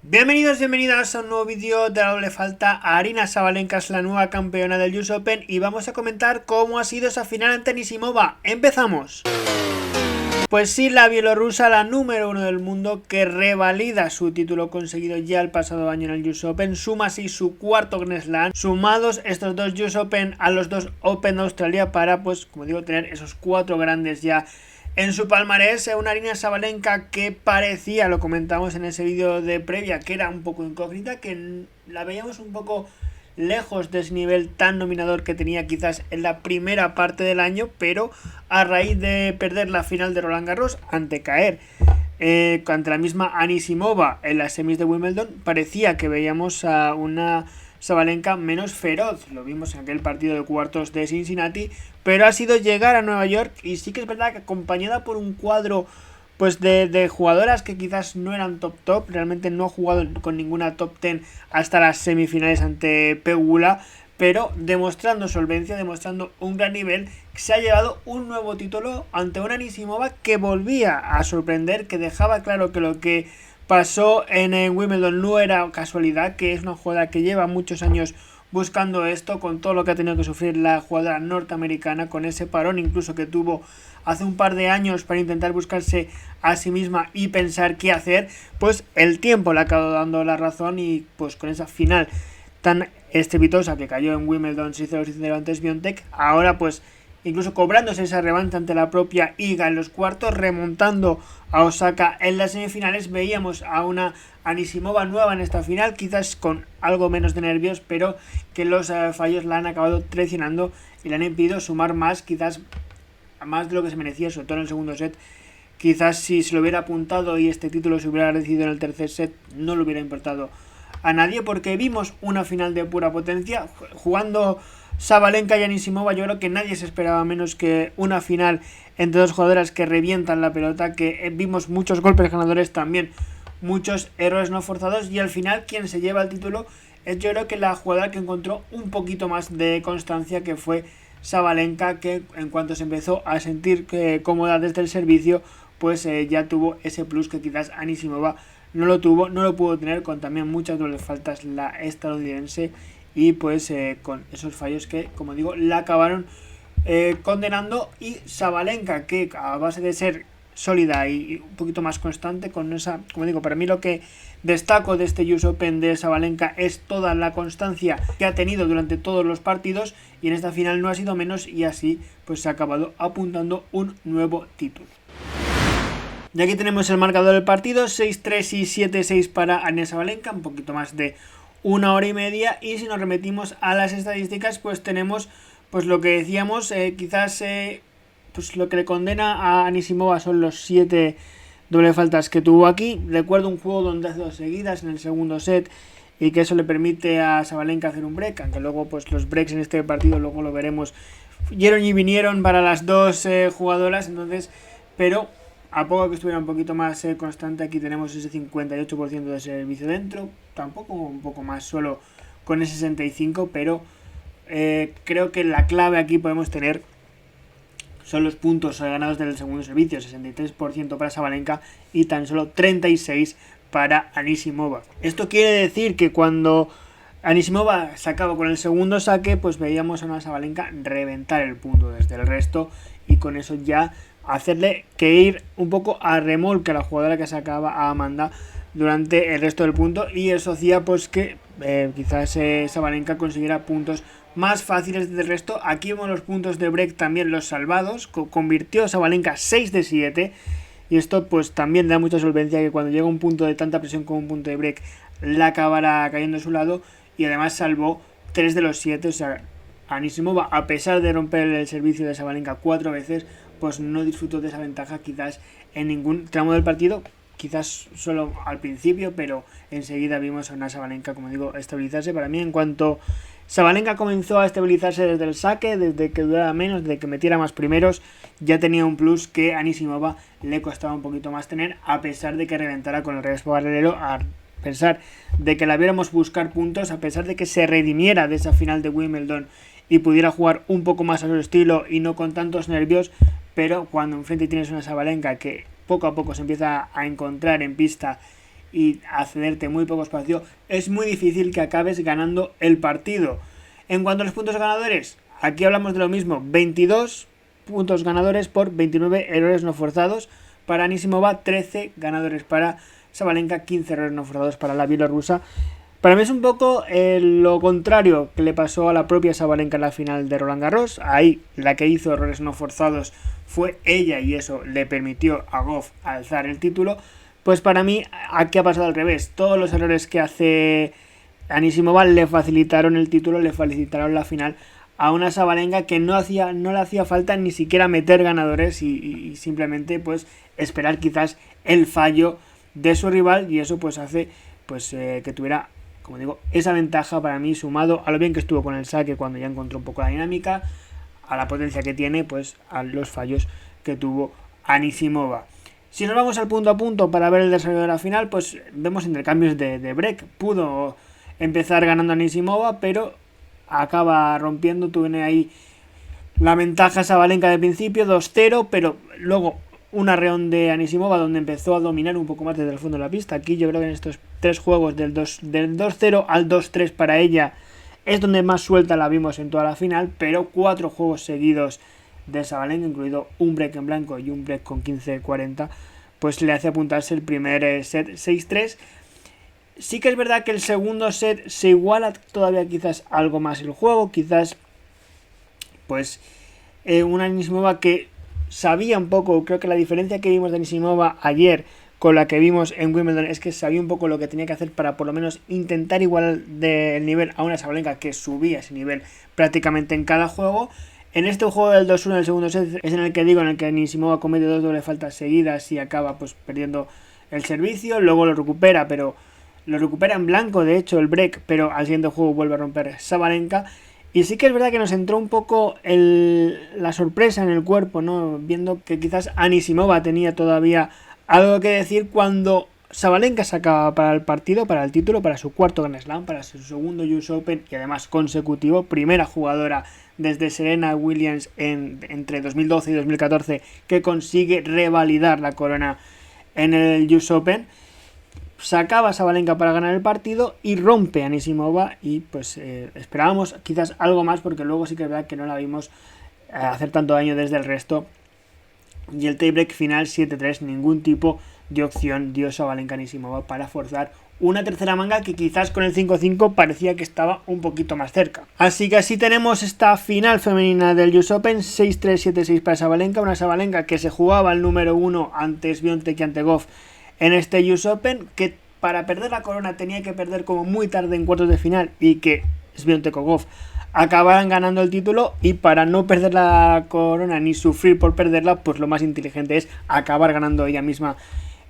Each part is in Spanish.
Bienvenidos, bienvenidas a un nuevo vídeo de la doble falta. Aryna Sabalenka es la nueva campeona del US Open y vamos a comentar cómo ha sido esa final ante Anisimova. ¡Empezamos! Pues sí, la bielorrusa, la número 1 del mundo, que revalida su título conseguido ya el pasado año en el US Open, suma así su cuarto Grand Slam, sumados estos dos US Open a los dos Open de Australia para, pues, como digo, tener esos cuatro grandes ya en su palmarés. Una Aryna Sabalenka que parecía, lo comentamos en ese vídeo de previa, que era un poco incógnita, que la veíamos un poco lejos de ese nivel tan dominador que tenía quizás en la primera parte del año, pero a raíz de perder la final de Roland Garros ante caer ante la misma Anisimova en las semis de Wimbledon, parecía que veíamos a una Sabalenka menos feroz. Lo vimos en aquel partido de cuartos de Cincinnati, pero ha sido llegar a Nueva York y sí que es verdad que acompañada por un cuadro pues de jugadoras que quizás no eran top, realmente no ha jugado con ninguna top 10 hasta las semifinales ante Pegula, pero demostrando solvencia, demostrando un gran nivel, se ha llevado un nuevo título ante una Anisimova que volvía a sorprender, que dejaba claro que lo que pasó en Wimbledon no era casualidad, que es una jugadora que lleva muchos años buscando esto, con todo lo que ha tenido que sufrir la jugadora norteamericana, con ese parón incluso que tuvo hace un par de años para intentar buscarse a sí misma y pensar qué hacer, pues el tiempo le ha acabado dando la razón y pues con esa final tan estrepitosa que cayó en Wimbledon 6-0 ante Swiatek, ahora pues incluso cobrándose esa revancha ante la propia Iga en los cuartos, remontando a Osaka en las semifinales. Veíamos a una Anisimova nueva en esta final, quizás con algo menos de nervios, pero que los fallos la han acabado traicionando y le han impedido sumar más, quizás más de lo que se merecía, sobre todo en el segundo set. Quizás si se lo hubiera apuntado y este título se hubiera decidido en el tercer set, no le hubiera importado a nadie, porque vimos una final de pura potencia, jugando Sabalenka y Anisimova. Yo creo que nadie se esperaba menos que una final entre dos jugadoras que revientan la pelota, que vimos muchos golpes ganadores, también muchos errores no forzados, y al final quien se lleva el título es, yo creo, que la jugadora que encontró un poquito más de constancia, que fue Sabalenka, que en cuanto se empezó a sentir cómoda desde el servicio, pues ya tuvo ese plus que quizás Anisimova no lo tuvo, no lo pudo tener, con también muchas dobles faltas la estadounidense, y pues con esos fallos que, como digo, la acabaron condenando. Y Sabalenka, que a base de ser sólida y un poquito más constante, con esa, como digo, para mí lo que destaco de este US Open de Sabalenka es toda la constancia que ha tenido durante todos los partidos, y en esta final no ha sido menos, y así pues se ha acabado apuntando un nuevo título. Y aquí tenemos el marcador del partido: 6-3 y 7-6 para Aryna Sabalenka, un poquito más de una hora y media. Y si nos remitimos a las estadísticas, pues tenemos pues lo que decíamos, quizás pues lo que le condena a Anisimova son los 7 doble faltas que tuvo aquí. Recuerdo un juego donde hace dos seguidas en el segundo set y que eso le permite a Sabalenka hacer un break, aunque luego pues los breaks en este partido, luego lo veremos, fueron y vinieron para las dos jugadoras. Entonces, pero a poco que estuviera un poquito más constante, aquí tenemos ese 58% de servicio dentro, tampoco un poco más, solo con ese 65%, pero creo que la clave aquí podemos tener son los puntos ganados del segundo servicio: 63% para Sabalenka y tan solo 36% para Anisimova. Esto quiere decir que cuando Anisimova sacaba con el segundo saque, pues veíamos a una Sabalenka reventar el punto desde el resto, y con eso ya hacerle que ir un poco a remolque a la jugadora que sacaba, a Amanda, durante el resto del punto, y eso hacía pues que quizás Sabalenka consiguiera puntos más fáciles del resto. Aquí vemos los puntos de break, también los salvados, convirtió Sabalenka 6 de 7, y esto pues también da mucha solvencia, que cuando llega un punto de tanta presión como un punto de break la acabará cayendo a su lado, y además salvó 3 de los 7, o sea, Anisimova, a pesar de romper el servicio de Sabalenka 4 veces, pues no disfrutó de esa ventaja quizás en ningún tramo del partido, quizás solo al principio, pero enseguida vimos a una Sabalenka, como digo, estabilizarse. Para mí, en cuanto Sabalenka comenzó a estabilizarse desde el saque, desde que durara menos, desde que metiera más primeros, ya tenía un plus que a Anisimova le costaba un poquito más tener, a pesar de que reventara con el revés paralelo, a pesar de que la viéramos buscar puntos, a pesar de que se redimiera de esa final de Wimbledon y pudiera jugar un poco más a su estilo y no con tantos nervios. Pero cuando enfrente tienes una Sabalenka que poco a poco se empieza a encontrar en pista y a cederte muy poco espacio, es muy difícil que acabes ganando el partido. En cuanto a los puntos ganadores, aquí hablamos de lo mismo, 22 puntos ganadores por 29 errores no forzados para Anisimova, 13 ganadores para Sabalenka, 15 errores no forzados para la bielorrusa. Para mí es un poco lo contrario que le pasó a la propia Sabalenka en la final de Roland Garros. Ahí la que hizo errores no forzados fue ella y eso le permitió a Gauff alzar el título. Pues para mí aquí ha pasado al revés. Todos los errores que hace Anisimova le facilitaron el título, le facilitaron la final a una Sabalenka que no le hacía falta ni siquiera meter ganadores y simplemente pues esperar quizás el fallo de su rival, y eso pues hace pues que tuviera, como digo, esa ventaja para mí, sumado a lo bien que estuvo con el saque cuando ya encontró un poco la dinámica, a la potencia que tiene, pues a los fallos que tuvo Anisimova. Si nos vamos al punto a punto para ver el desarrollo de la final, pues vemos intercambios de break. Pudo empezar ganando Anisimova, pero acaba rompiendo, tuve ahí la ventaja Sabalenka de principio, 2-0, pero luego un arreón de Anisimova donde empezó a dominar un poco más desde el fondo de la pista. Aquí yo creo que en estos 3 juegos del 2-0 al 2-3 para ella es donde más suelta la vimos en toda la final, pero 4 juegos seguidos de Sabalenka, incluido un break en blanco y un break con 15-40, pues le hace apuntarse el primer set 6-3. Sí que es verdad que el segundo set se iguala todavía quizás algo más el juego, quizás pues una Anisimova que sabía un poco, creo que la diferencia que vimos de Anisimova ayer con la que vimos en Wimbledon es que sabía un poco lo que tenía que hacer para por lo menos intentar igualar el nivel a una Sabalenka que subía ese nivel prácticamente en cada juego. En este juego del 2-1 del segundo set es en el que Anisimova comete 2 doble faltas seguidas y acaba pues perdiendo el servicio, luego lo recupera, pero lo recupera en blanco, de hecho, el break, pero al siguiente juego vuelve a romper Sabalenka. Y sí que es verdad que nos entró un poco la sorpresa en el cuerpo, ¿no? Viendo que quizás Anisimova tenía todavía algo que decir cuando Sabalenka sacaba para el partido, para el título, para su cuarto Grand Slam, para su segundo US Open y además consecutivo, primera jugadora desde Serena Williams entre 2012 y 2014 que consigue revalidar la corona en el US Open. Sacaba a Sabalenka para ganar el partido y rompe a Anisimova y pues esperábamos quizás algo más, porque luego sí que es verdad que no la vimos hacer tanto daño desde el resto, y el tiebreak final 7-3, ningún tipo de opción dio Sabalenka Anisimova para forzar una tercera manga que quizás con el 5-5 parecía que estaba un poquito más cerca. Así que así tenemos esta final femenina del US Open, 6-3, 7-6 para Sabalenka, una Sabalenka que se jugaba el número 1 ante Swiatek y ante Gauff en este US Open, que para perder la corona tenía que perder como muy tarde en cuartos de final y que Swiatek o Gauff acabaran ganando el título, y para no perder la corona ni sufrir por perderla, pues lo más inteligente es acabar ganando ella misma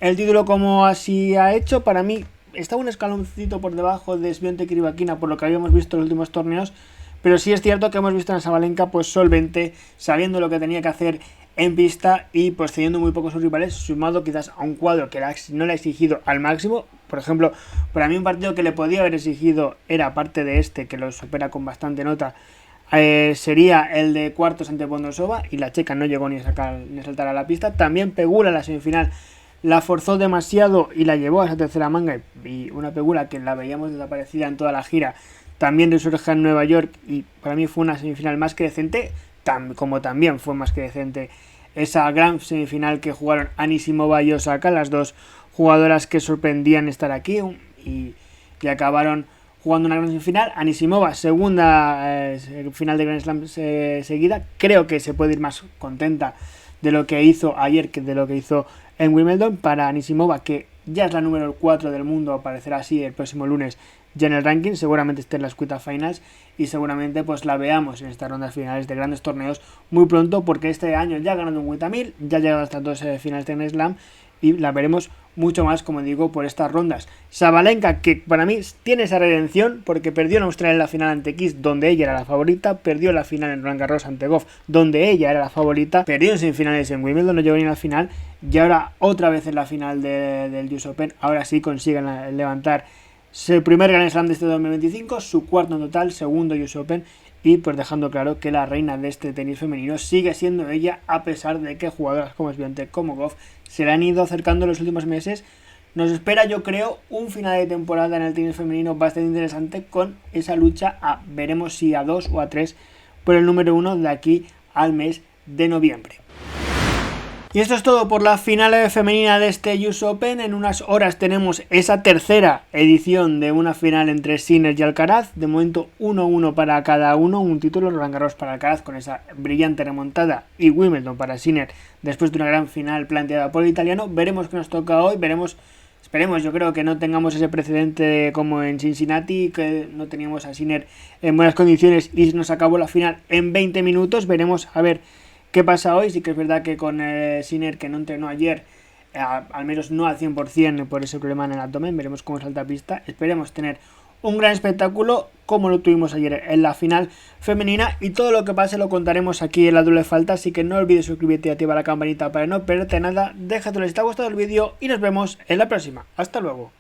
el título, como así ha hecho. Para mí está un escaloncito por debajo de Swiatek y Rybakina por lo que habíamos visto en los últimos torneos, pero sí es cierto que hemos visto a Sabalenka pues solvente, sabiendo lo que tenía que hacer en pista y pues cediendo muy poco a sus rivales, sumado quizás a un cuadro que no le ha exigido al máximo. Por ejemplo, para mí un partido que le podía haber exigido era, aparte de este, que lo supera con bastante nota, sería el de cuartos ante Bondrosova, y la checa no llegó ni a saltar a la pista. También Pegula en la semifinal la forzó demasiado y la llevó a esa tercera manga, y una Pegula que la veíamos desaparecida en toda la gira también resurge en Nueva York, y para mí fue una semifinal más que decente, como también fue más que decente esa gran semifinal que jugaron Anisimova y Osaka, las dos jugadoras que sorprendían estar aquí y acabaron jugando una gran semifinal. Anisimova, segunda final de Grand Slam seguida. Creo que se puede ir más contenta de lo que hizo ayer que de lo que hizo en Wimbledon. Para Anisimova, que ya es la número 4 del mundo, aparecerá así el próximo lunes ya en el ranking, seguramente esté en las quarterfinals y seguramente pues la veamos en estas rondas finales de grandes torneos muy pronto, porque este año ya ha ganado un WTA1000, ya ha llegado hasta 2 finales de Grand Slam y la veremos mucho más, como digo, por estas rondas. Sabalenka, que para mí tiene esa redención porque perdió en Australia en la final ante Kiss, donde ella era la favorita, perdió la final en Roland Garros ante Gauff, donde ella era la favorita, perdió en semifinales en Wimbledon, no llegó ni a la final, y ahora otra vez en la final del US Open. Ahora sí consiguen levantar su primer Grand Slam de este 2025, su cuarto en total, segundo US Open, y pues dejando claro que la reina de este tenis femenino sigue siendo ella, a pesar de que jugadoras como Swiatek, como Gauff, se le han ido acercando en los últimos meses, nos espera, yo creo, un final de temporada en el tenis femenino bastante interesante, con esa lucha veremos si a 2 o a 3 por el número 1 de aquí al mes de noviembre. Y esto es todo por la final femenina de este US Open. En unas horas tenemos esa tercera edición de una final entre Sinner y Alcaraz. De momento 1-1 para cada uno, un título, Roland Garros para Alcaraz con esa brillante remontada y Wimbledon para Sinner después de una gran final planteada por el italiano. Veremos qué nos toca hoy, esperemos, yo creo que no tengamos ese precedente como en Cincinnati, que no teníamos a Sinner en buenas condiciones y nos acabó la final en 20 minutos. Veremos a ver qué pasa hoy. Sí que es verdad que con Sinner, que no entrenó ayer, al menos no al 100% por ese problema en el abdomen, veremos cómo salta a pista. Esperemos tener un gran espectáculo como lo tuvimos ayer en la final femenina, y todo lo que pase lo contaremos aquí en la doble falta, así que no olvides suscribirte y activar la campanita para no perderte nada. Déjatelo si te ha gustado el vídeo y nos vemos en la próxima. Hasta luego.